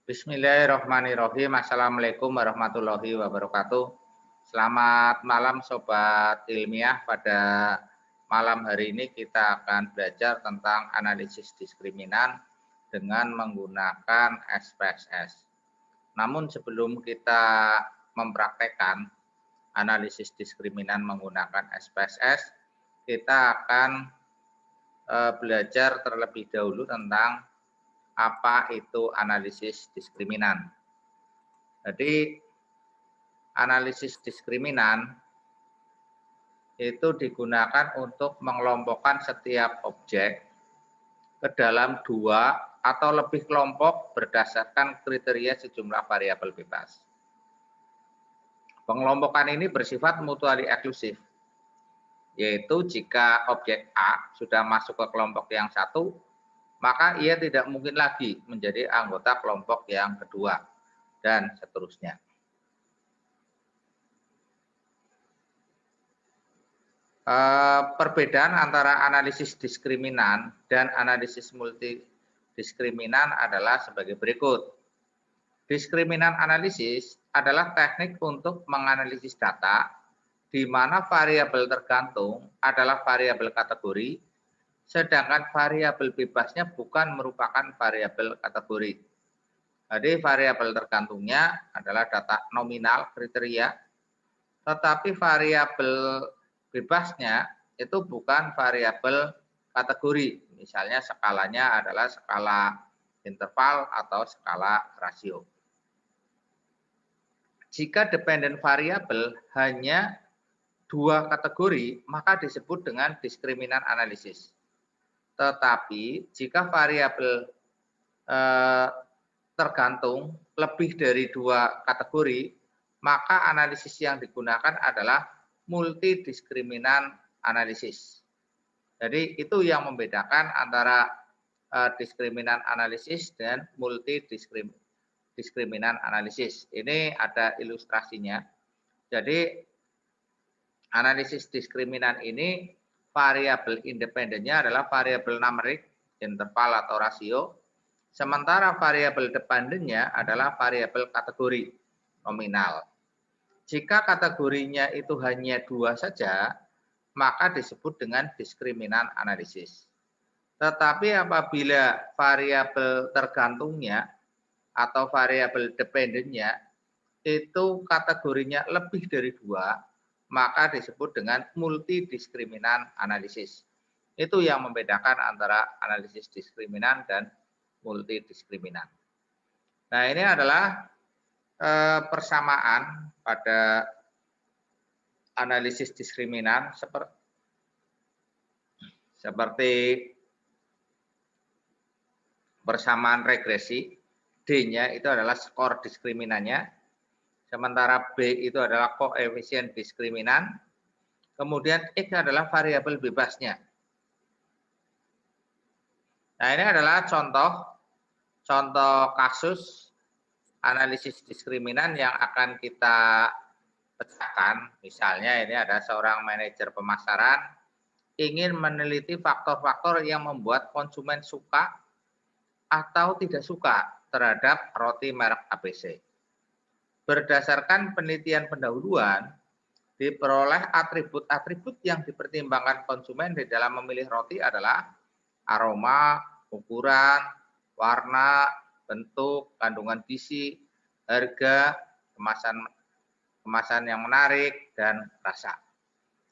Bismillahirrahmanirrahim. Assalamualaikum warahmatullahi wabarakatuh. Selamat malam Sobat Ilmiah. Pada malam hari ini kita akan belajar tentang analisis diskriminan dengan menggunakan SPSS. Namun sebelum kita mempraktekkan analisis diskriminan menggunakan SPSS, kita akan belajar terlebih dahulu tentang apa itu analisis diskriminan. Jadi analisis diskriminan itu digunakan untuk mengelompokkan setiap objek ke dalam dua atau lebih kelompok berdasarkan kriteria sejumlah variabel bebas. Pengelompokan ini bersifat mutually eksklusif, yaitu jika objek A sudah masuk ke kelompok yang satu, maka ia tidak mungkin lagi menjadi anggota kelompok yang kedua, dan seterusnya. Perbedaan antara analisis diskriminan dan analisis multidiskriminan adalah sebagai berikut. Diskriminan analisis adalah teknik untuk menganalisis data di mana variabel tergantung adalah variabel kategori, sedangkan variabel bebasnya bukan merupakan variabel kategori. Jadi variabel tergantungnya adalah data nominal kriteria, tetapi variabel bebasnya itu bukan variabel kategori. Misalnya skalanya adalah skala interval atau skala rasio. Jika dependen variabel hanya dua kategori, maka disebut dengan diskriminan analisis. Tetapi jika variabel tergantung lebih dari dua kategori, maka analisis yang digunakan adalah multidiskriminan analisis. Jadi itu yang membedakan antara diskriminan analisis dan multidiskriminan analisis. Ini ada ilustrasinya. Jadi analisis diskriminan ini variabel independennya adalah variabel numerik, interval atau rasio, sementara variabel dependennya adalah variabel kategori, nominal. Jika kategorinya itu hanya dua saja, maka disebut dengan diskriminan analisis. Tetapi apabila variabel tergantungnya atau variabel dependennya itu kategorinya lebih dari dua, maka disebut dengan multidiskriminan analisis. Itu yang membedakan antara analisis diskriminan dan multidiskriminan. Nah, ini adalah persamaan pada analisis diskriminan seperti persamaan regresi. D-nya itu adalah skor diskriminannya. Sementara B itu adalah koefisien diskriminan, kemudian X adalah variabel bebasnya. Nah, ini adalah contoh kasus analisis diskriminan yang akan kita pecahkan. Misalnya ini ada seorang manajer pemasaran ingin meneliti faktor-faktor yang membuat konsumen suka atau tidak suka terhadap roti merek ABC. Berdasarkan penelitian pendahuluan, diperoleh atribut-atribut yang dipertimbangkan konsumen di dalam memilih roti adalah aroma, ukuran, warna, bentuk, kandungan gizi, harga, kemasan yang menarik, dan rasa.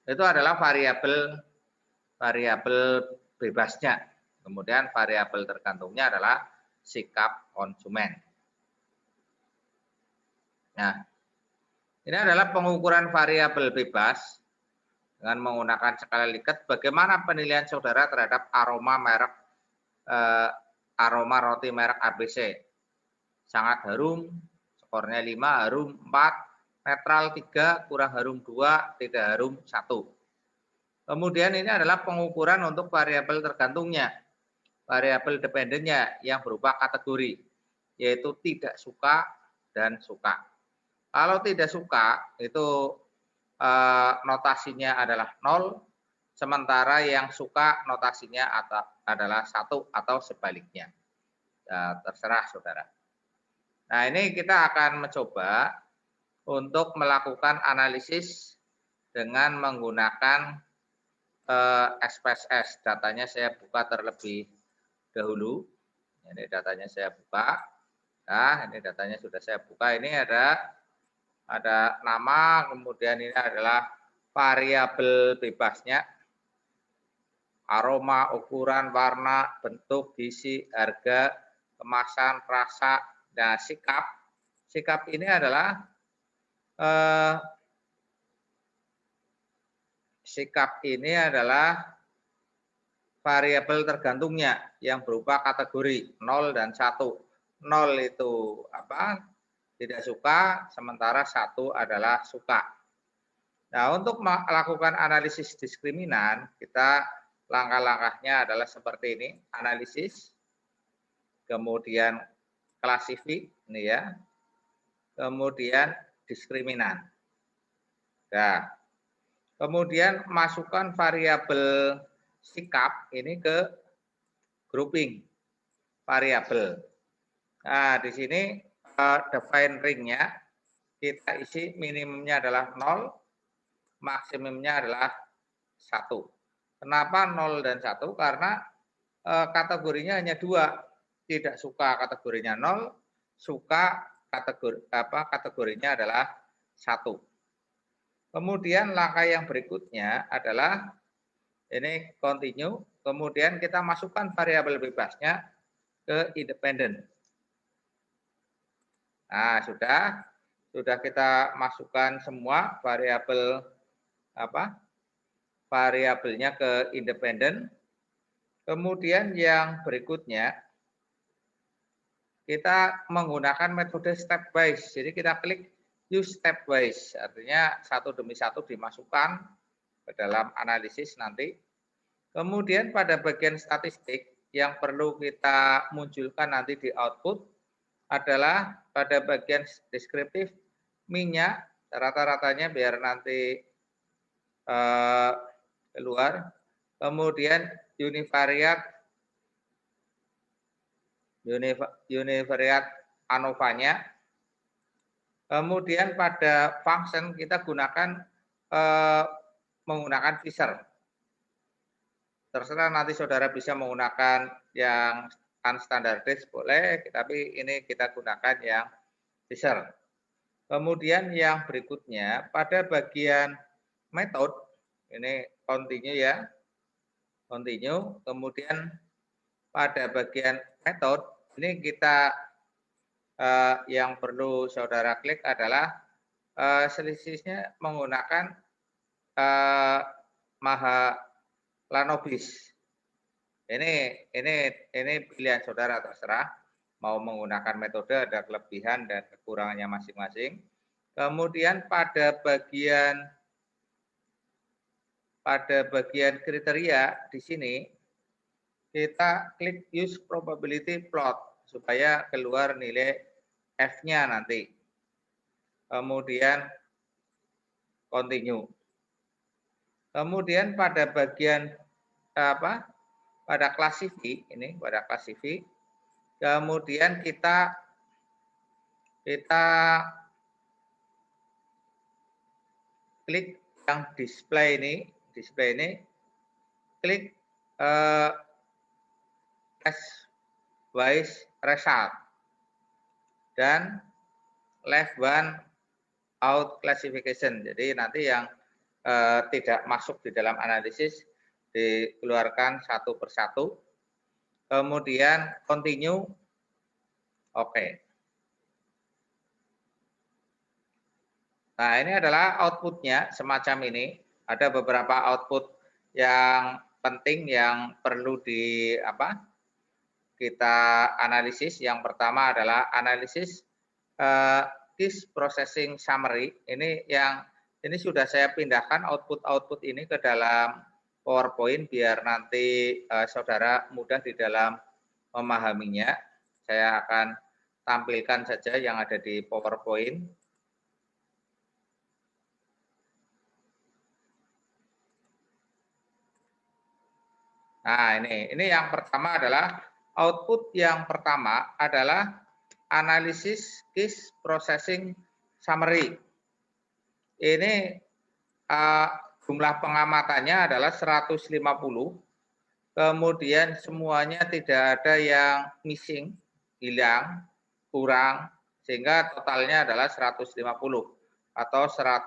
Itu adalah variabel bebasnya. Kemudian variabel tergantungnya adalah sikap konsumen. Nah, ini adalah pengukuran variabel bebas dengan menggunakan skala Likert. Bagaimana penilaian saudara terhadap aroma roti merek ABC? Sangat harum, skornya 5, harum 4, netral 3, kurang harum 2, tidak harum 1. Kemudian ini adalah pengukuran untuk variabel tergantungnya, variabel dependennya yang berupa kategori, yaitu tidak suka dan suka. Kalau tidak suka itu notasinya adalah 0, sementara yang suka notasinya adalah 1 atau sebaliknya. Ya, terserah saudara. Nah, ini kita akan mencoba untuk melakukan analisis dengan menggunakan SPSS. Datanya saya buka terlebih dahulu. Ini datanya saya buka. Nah, ini datanya sudah saya buka. Ini ada nama, kemudian ini adalah variabel bebasnya, aroma, ukuran, warna, bentuk, gizi, harga, kemasan, rasa, dan sikap. Sikap ini adalah variabel tergantungnya yang berupa kategori 0 dan 1. 0 itu apa? Tidak suka, sementara 1 adalah suka. Nah, untuk melakukan analisis diskriminan, kita langkah-langkahnya adalah seperti ini, analisis, kemudian klasifik, ini ya, kemudian diskriminan. Nah, kemudian masukkan variabel sikap ini ke grouping variabel. Nah, di sini define ring-nya kita isi minimumnya adalah 0, maksimumnya adalah 1. Kenapa 0 dan 1? Karena kategorinya hanya 2. Tidak suka kategorinya 0, suka kategorinya adalah 1. Kemudian langkah yang berikutnya adalah ini continue, kemudian kita masukkan variabel bebasnya ke independen. Nah, sudah kita masukkan semua variabelnya ke independen. Kemudian yang berikutnya kita menggunakan metode stepwise. Jadi kita klik use stepwise, artinya satu demi satu dimasukkan ke dalam analisis nanti. Kemudian pada bagian statistik yang perlu kita munculkan nanti di output adalah pada bagian deskriptif minyak rata-ratanya biar nanti keluar. Kemudian univariat ANOVA-nya. Kemudian pada function kita gunakan menggunakan Fisher. Terserah nanti saudara bisa menggunakan yang unstandardized boleh, tapi ini kita gunakan yang Fisher. Kemudian yang berikutnya pada bagian method ini continue ya, continue. Kemudian pada bagian method ini kita yang perlu saudara klik adalah selisihnya menggunakan Mahalanobis. Ini pilihan saudara, terserah mau menggunakan metode, ada kelebihan dan kekurangannya masing-masing. Kemudian pada bagian kriteria di sini kita klik use probability plot supaya keluar nilai F-nya nanti. Kemudian continue. Kemudian pada bagian pada klasifik ini, pada klasifik, kemudian kita klik yang display ini, klik wise result dan left one out classification. Jadi nanti yang tidak masuk di dalam analisis dikeluarkan satu persatu. Kemudian continue. Oke. Nah, ini adalah outputnya semacam ini. Ada beberapa output yang penting yang perlu kita analisis. Yang pertama adalah analisis case processing summary. Ini sudah saya pindahkan output ini ke dalam PowerPoint biar nanti saudara mudah di dalam memahaminya. Saya akan tampilkan saja yang ada di PowerPoint. Nah, ini yang pertama adalah output yang pertama adalah Analysis Case Processing Summary. Ini jumlah pengamatannya adalah 150. Kemudian semuanya tidak ada yang missing, hilang, kurang, sehingga totalnya adalah 150 atau 100%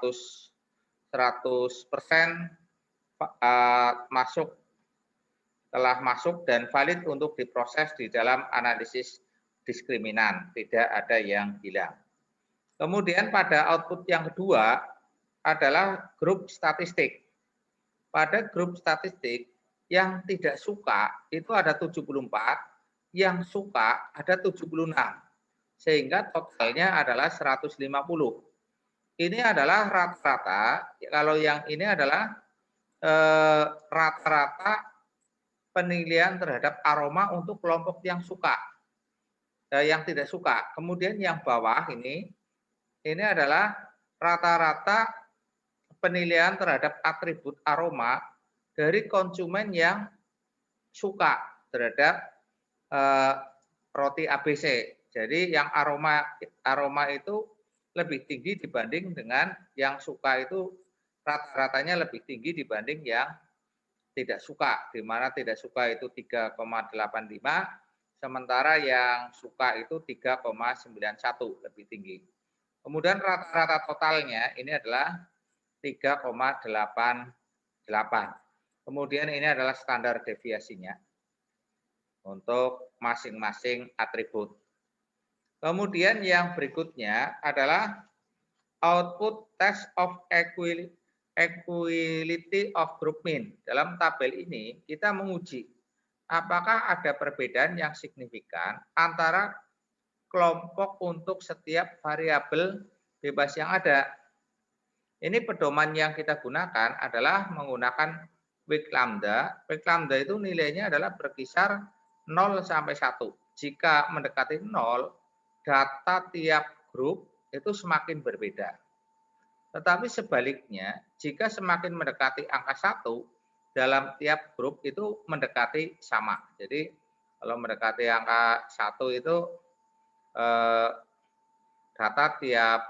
telah masuk dan valid untuk diproses di dalam analisis diskriminan, tidak ada yang hilang. Kemudian pada output yang kedua adalah grup statistik. Pada grup statistik yang tidak suka itu ada 74, yang suka ada 76. Sehingga totalnya adalah 150. Ini adalah rata-rata, kalau yang ini adalah rata-rata penilaian terhadap aroma untuk kelompok yang suka, yang tidak suka. Kemudian yang bawah ini adalah rata-rata penilaian terhadap atribut aroma dari konsumen yang suka terhadap roti ABC. Jadi yang aroma itu lebih tinggi dibanding dengan yang suka, itu rata-ratanya lebih tinggi dibanding yang tidak suka, di mana tidak suka itu 3,85, sementara yang suka itu 3,91, lebih tinggi. Kemudian rata-rata totalnya ini adalah 3,88. Kemudian ini adalah standar deviasinya untuk masing-masing atribut. Kemudian yang berikutnya adalah output test of equality of group mean. Dalam tabel ini kita menguji apakah ada perbedaan yang signifikan antara kelompok untuk setiap variabel bebas yang ada. Ini pedoman yang kita gunakan adalah menggunakan weight lambda. Weight lambda itu nilainya adalah berkisar 0 sampai 1. Jika mendekati 0, data tiap grup itu semakin berbeda. Tetapi sebaliknya, jika semakin mendekati angka 1, dalam tiap grup itu mendekati sama. Jadi kalau mendekati angka 1 itu data tiap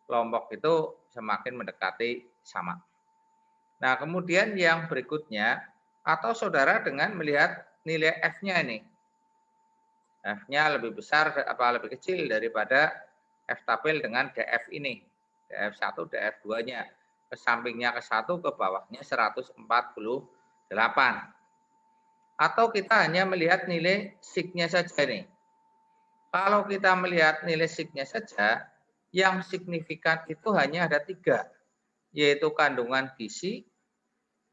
kelompok itu semakin mendekati sama. Nah, kemudian yang berikutnya, atau saudara dengan melihat nilai F-nya ini. F-nya lebih besar apa lebih kecil daripada F tabel dengan DF ini. DF1, DF2-nya. Ke sampingnya ke 1, ke bawahnya 148. Atau kita hanya melihat nilai sig-nya saja ini. Kalau kita melihat nilai sig-nya saja, yang signifikan itu hanya ada 3, yaitu kandungan gizi,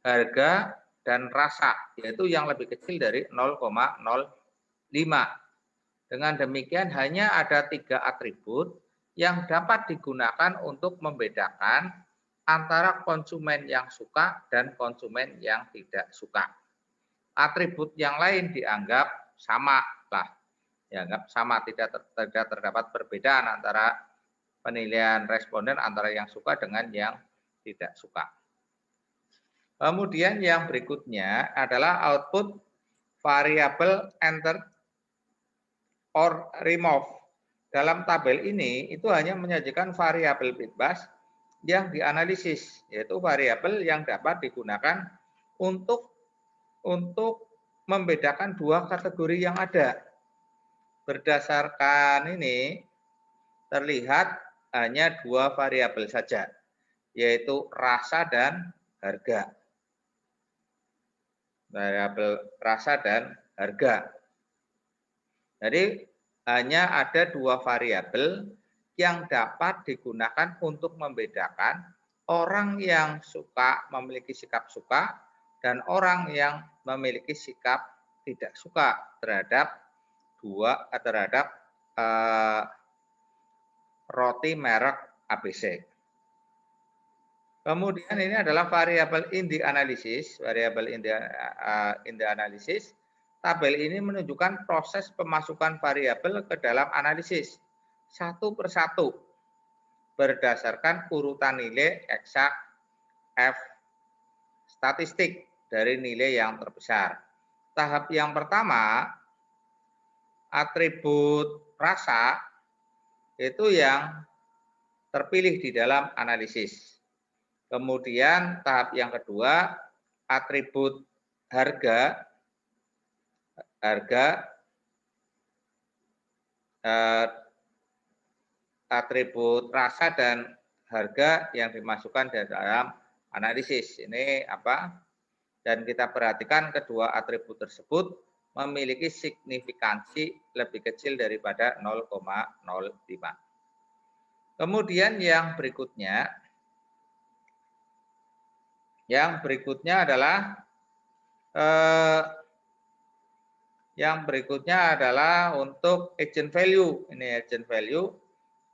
harga, dan rasa, yaitu yang lebih kecil dari 0,05. Dengan demikian hanya ada 3 atribut yang dapat digunakan untuk membedakan antara konsumen yang suka dan konsumen yang tidak suka. Atribut yang lain dianggap sama lah, dianggap sama, tidak terdapat perbedaan antara penilaian responden antara yang suka dengan yang tidak suka. Kemudian yang berikutnya adalah output variable enter or remove. Dalam tabel ini itu hanya menyajikan variabel bebas yang dianalisis, yaitu variabel yang dapat digunakan untuk membedakan 2 kategori yang ada. Berdasarkan ini terlihat hanya 2 variabel saja, yaitu rasa dan harga. Variabel rasa dan harga. Jadi hanya ada 2 variabel yang dapat digunakan untuk membedakan orang yang suka memiliki sikap suka dan orang yang memiliki sikap tidak suka terhadap roti merek ABC. Kemudian ini adalah variabel in the analysis. Variabel in the analysis. Tabel ini menunjukkan proses pemasukan variabel ke dalam analisis satu persatu berdasarkan urutan nilai eksak F statistik dari nilai yang terbesar. Tahap yang pertama atribut rasa itu yang terpilih di dalam analisis. Kemudian tahap yang kedua, atribut harga atribut rasa dan harga yang dimasukkan di dalam analisis. Ini apa? Dan kita perhatikan kedua atribut tersebut memiliki signifikansi lebih kecil daripada 0,05. Kemudian yang berikutnya adalah untuk agent value. Ini agent value.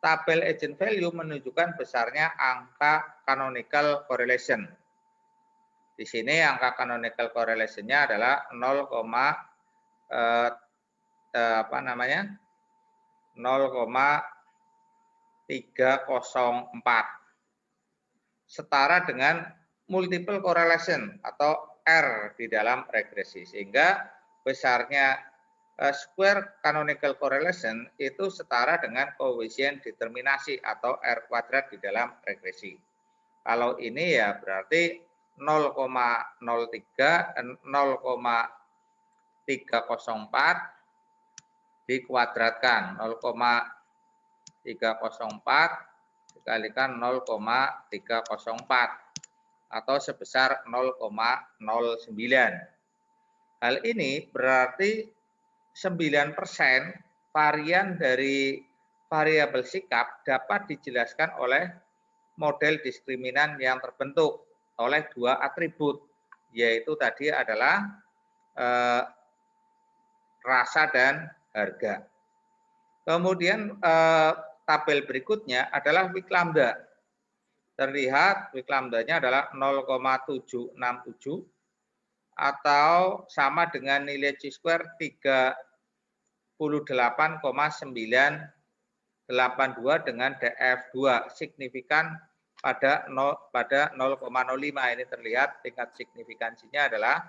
Tabel agent value menunjukkan besarnya angka canonical correlation. Di sini angka canonical correlation-nya adalah 0,304 setara dengan multiple correlation atau R di dalam regresi, sehingga besarnya square canonical correlation itu setara dengan koefisien determinasi atau R kuadrat di dalam regresi. Kalau ini ya berarti 0,304 dikuadratkan 0,304 dikalikan 0,304 atau sebesar 0,09. Hal ini berarti 9% varian dari variabel sikap dapat dijelaskan oleh model diskriminan yang terbentuk oleh dua atribut, yaitu tadi adalah rasa dan harga. Kemudian tabel berikutnya adalah weak lambda. Terlihat weak lambdanya adalah 0,767 atau sama dengan nilai chi-square 38,982 dengan DF2 signifikan pada 0,05. Ini terlihat tingkat signifikansinya adalah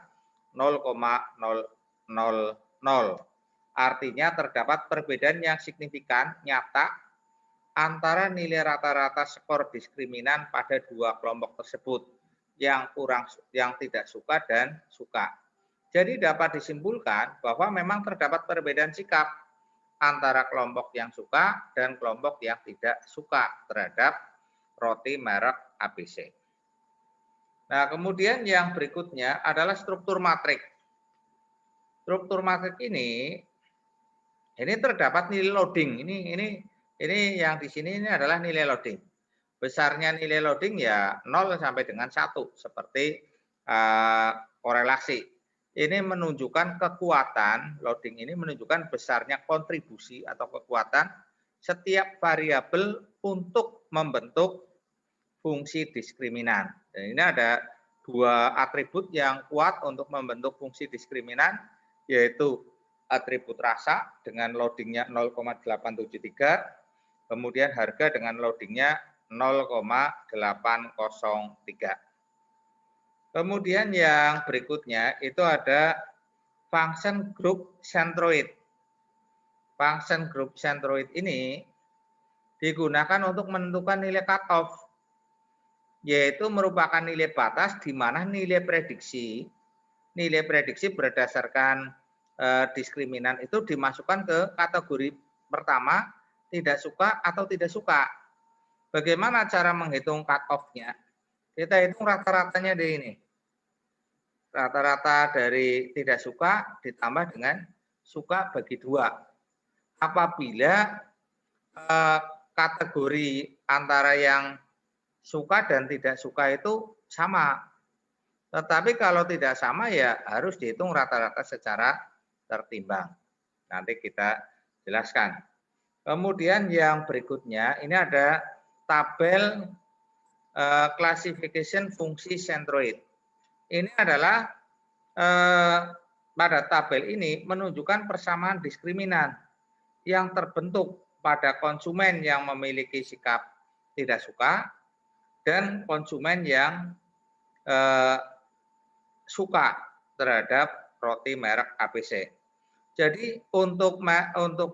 0,000. Artinya terdapat perbedaan yang signifikan nyata antara nilai rata-rata skor diskriminan pada dua kelompok tersebut, yang tidak suka dan suka. Jadi dapat disimpulkan bahwa memang terdapat perbedaan sikap antara kelompok yang suka dan kelompok yang tidak suka terhadap roti merek ABC. Nah, kemudian yang berikutnya adalah struktur matrik. Struktur matrik ini terdapat nilai loading. Ini yang di sini ini adalah nilai loading. Besarnya nilai loading ya 0 sampai dengan 1 seperti korelasi. Ini menunjukkan kekuatan, loading ini menunjukkan besarnya kontribusi atau kekuatan setiap variabel untuk membentuk fungsi diskriminan. Dan ini ada dua atribut yang kuat untuk membentuk fungsi diskriminan, yaitu atribut rasa dengan loadingnya 0,873, kemudian harga dengan loadingnya 0,803. Kemudian yang berikutnya itu ada function group centroid. Function group centroid ini digunakan untuk menentukan nilai cutoff, yaitu merupakan nilai batas di mana nilai prediksi berdasarkan diskriminan itu dimasukkan ke kategori pertama, tidak suka atau tidak suka. Bagaimana cara menghitung cut-off-nya? Kita hitung rata-ratanya di ini. Rata-rata dari tidak suka ditambah dengan suka bagi 2. Apabila kategori antara yang suka dan tidak suka itu sama. Tetapi kalau tidak sama ya harus dihitung rata-rata secara tertimbang. Nanti kita jelaskan. Kemudian yang berikutnya ini ada tabel classification fungsi centroid. Ini adalah pada tabel ini menunjukkan persamaan diskriminan yang terbentuk pada konsumen yang memiliki sikap tidak suka dan konsumen yang suka terhadap roti merek ABC. Jadi untuk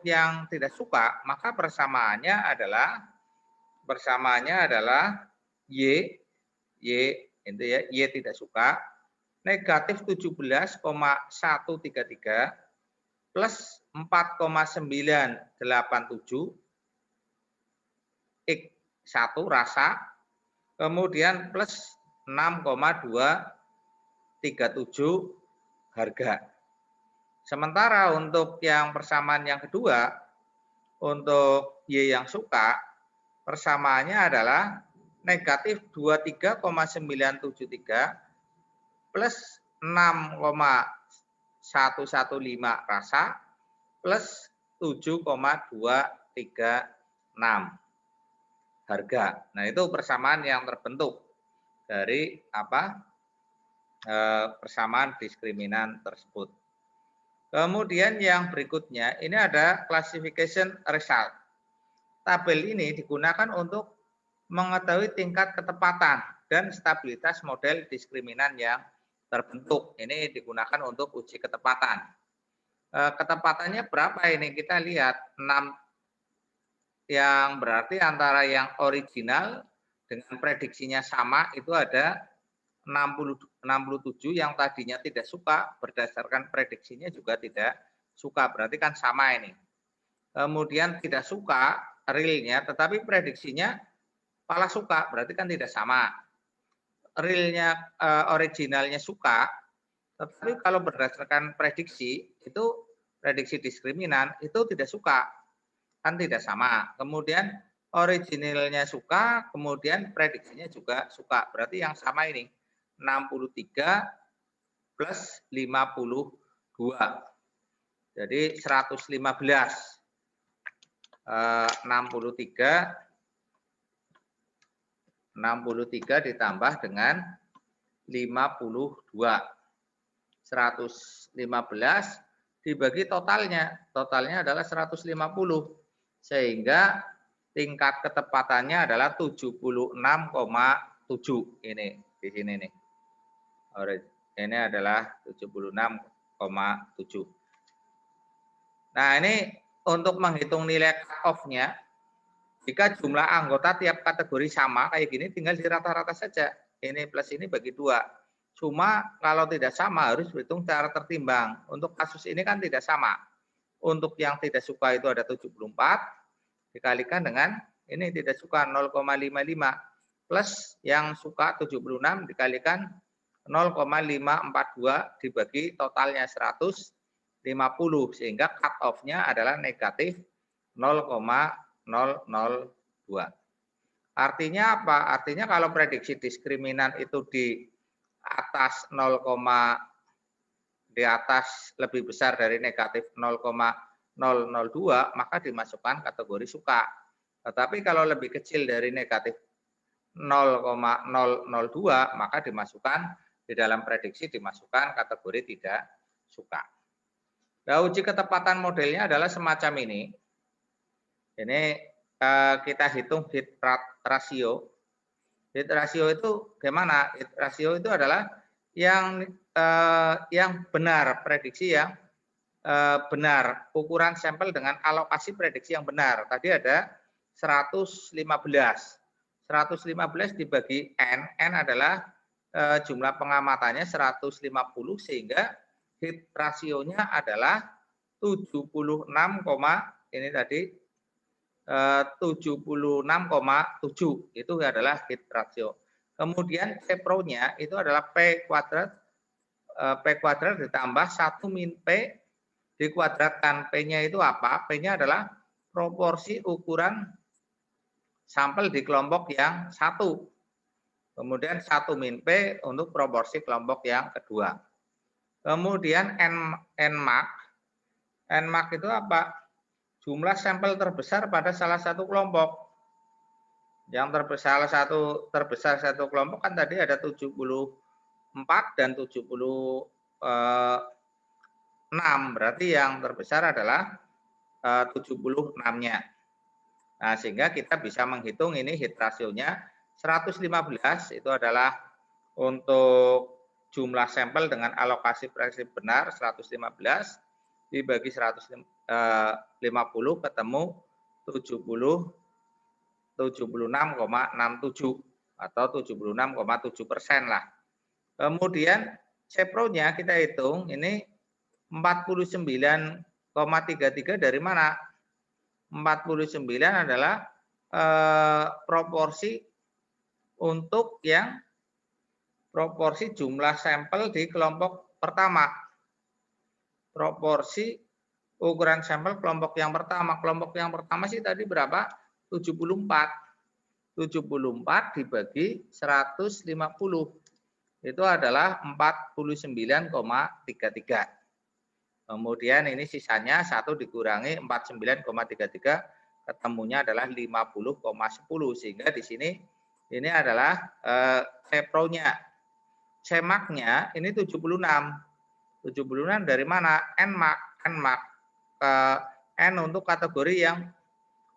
yang tidak suka, maka persamaannya adalah Y itu ya, Y tidak suka negatif 17,133 plus 4,987 X 1 rasa, kemudian plus 6,237 harga. Sementara untuk yang persamaan yang kedua, untuk Y yang suka, persamaannya adalah negatif 23,973 plus 6,115 rasa plus 7,236 harga. Nah, itu persamaan yang terbentuk dari persamaan diskriminan tersebut. Kemudian yang berikutnya, ini ada classification result. Tabel ini digunakan untuk mengetahui tingkat ketepatan dan stabilitas model diskriminan yang terbentuk. Ini digunakan untuk uji ketepatan. Ketepatannya berapa ini? Kita lihat 6, yang berarti antara yang original dengan prediksinya sama itu ada 67 yang tadinya tidak suka, berdasarkan prediksinya juga tidak suka, berarti kan sama ini. Kemudian tidak suka realnya, tetapi prediksinya malah suka, berarti kan tidak sama. Realnya originalnya suka, tetapi kalau berdasarkan prediksi, itu prediksi diskriminan itu tidak suka, kan tidak sama. Kemudian originalnya suka, kemudian prediksinya juga suka, berarti yang sama ini 63 plus 52. Jadi 115. 63 ditambah dengan 52. 115 dibagi totalnya. Totalnya adalah 150. Sehingga tingkat ketepatannya adalah 76,7. Ini di sini nih. Ini adalah 76,7. Nah, ini untuk menghitung nilai cut-off-nya, jika jumlah anggota tiap kategori sama kayak gini, tinggal di rata-rata saja. Ini plus ini bagi 2. Cuma kalau tidak sama harus berhitung cara tertimbang. Untuk kasus ini kan tidak sama. Untuk yang tidak suka itu ada 74 dikalikan dengan ini tidak suka 0,55 plus yang suka 76 dikalikan 0,542 dibagi totalnya 150 sehingga cut off-nya adalah negatif 0,002. Artinya apa? Artinya kalau prediksi diskriminan itu di atas di atas lebih besar dari negatif 0,002 maka dimasukkan kategori suka. Tetapi kalau lebih kecil dari negatif 0,002 maka dimasukkan di dalam prediksi dimasukkan kategori tidak suka. Nah, uji ketepatan modelnya adalah semacam ini. Ini kita hitung hit ratio. Hit ratio itu gimana? Hit ratio itu adalah yang benar, prediksi yang benar, ukuran sampel dengan alokasi prediksi yang benar. Tadi ada 115. 115 dibagi N adalah jumlah pengamatannya 150 sehingga hit rasionya adalah 76, ini tadi 76,7 itu adalah hit ratio. Kemudian P pro-nya itu adalah P kuadrat ditambah 1 min P dikuadratkan. P-nya itu apa? P-nya adalah proporsi ukuran sampel di kelompok yang satu. Kemudian 1 min P untuk proporsi kelompok yang kedua. Kemudian Nmax. Nmax itu apa? Jumlah sampel terbesar pada salah satu kelompok. Yang terbesar satu kelompok kan tadi ada 74 dan 76. Berarti yang terbesar adalah 76-nya. Nah, sehingga kita bisa menghitung ini hit rasionya 115 itu adalah untuk jumlah sampel dengan alokasi prediksi benar 115. dibagi 150 ketemu 76,67 atau 76,7% lah. Kemudian Cepro-nya kita hitung ini 49,33 dari mana? 49 adalah proporsi untuk yang proporsi jumlah sampel di kelompok pertama. Proporsi ukuran sampel kelompok yang pertama. Kelompok yang pertama sih tadi berapa? 74. 74 dibagi 150. Itu adalah 49,33. Kemudian ini sisanya 1 dikurangi 49,33 ketemunya adalah 50,10 sehingga di sini ini adalah Cepro-nya. Cemak-nya ini 76. 76 dari mana? NMAK. NMAK N untuk kategori yang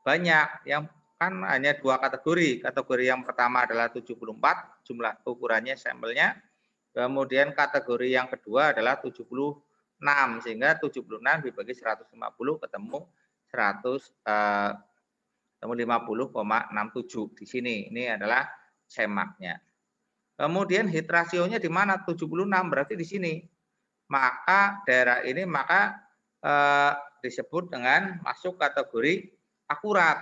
banyak, yang kan hanya 2 kategori. Kategori yang pertama adalah 74 jumlah ukurannya sampelnya. Kemudian kategori yang kedua adalah 76 sehingga 76 dibagi 150 ketemu 50,67 di sini. Ini adalah cemaknya. Kemudian hit rasionya di mana? 76 berarti di sini. Maka daerah ini disebut dengan masuk kategori akurat.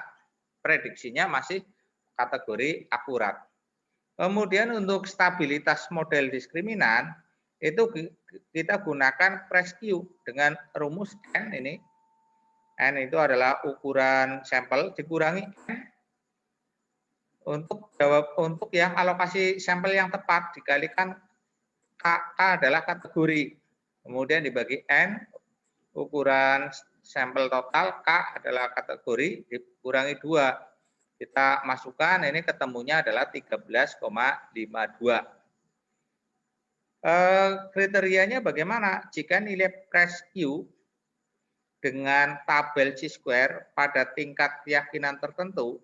Prediksinya masih kategori akurat. Kemudian untuk stabilitas model diskriminan itu kita gunakan Presque dengan rumus N ini. N itu adalah ukuran sampel dikurangi N untuk yang alokasi sampel yang tepat dikalikan K adalah kategori. Kemudian dibagi N ukuran sampel total, K adalah kategori dikurangi 2. Kita masukkan ini ketemunya adalah 13,52. Kriterianya bagaimana? Jika nilai Presque dengan tabel chi-square pada tingkat keyakinan tertentu,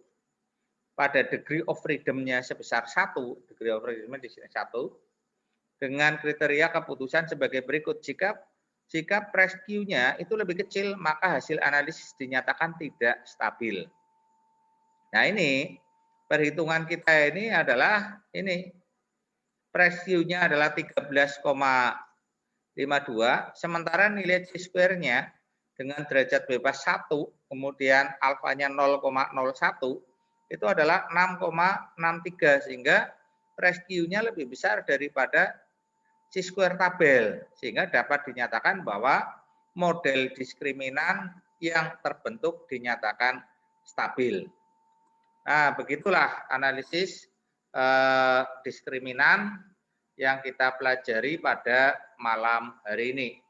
pada degree of freedom-nya sebesar 1, degree of freedom-nya di sini 1, dengan kriteria keputusan sebagai berikut. Jika Presque-nya itu lebih kecil, maka hasil analisis dinyatakan tidak stabil. Nah ini perhitungan kita ini adalah ini Presque-nya adalah 13,52 sementara nilai chi-square-nya dengan derajat bebas 1 kemudian alfanya 0,01 itu adalah 6,63 sehingga Presque-nya lebih besar daripada chi-square tabel sehingga dapat dinyatakan bahwa model diskriminan yang terbentuk dinyatakan stabil. Nah, begitulah analisis diskriminan yang kita pelajari pada malam hari ini.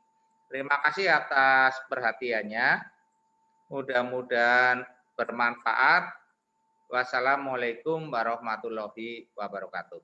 Terima kasih atas perhatiannya. Mudah-mudahan bermanfaat. Wassalamualaikum warahmatullahi wabarakatuh.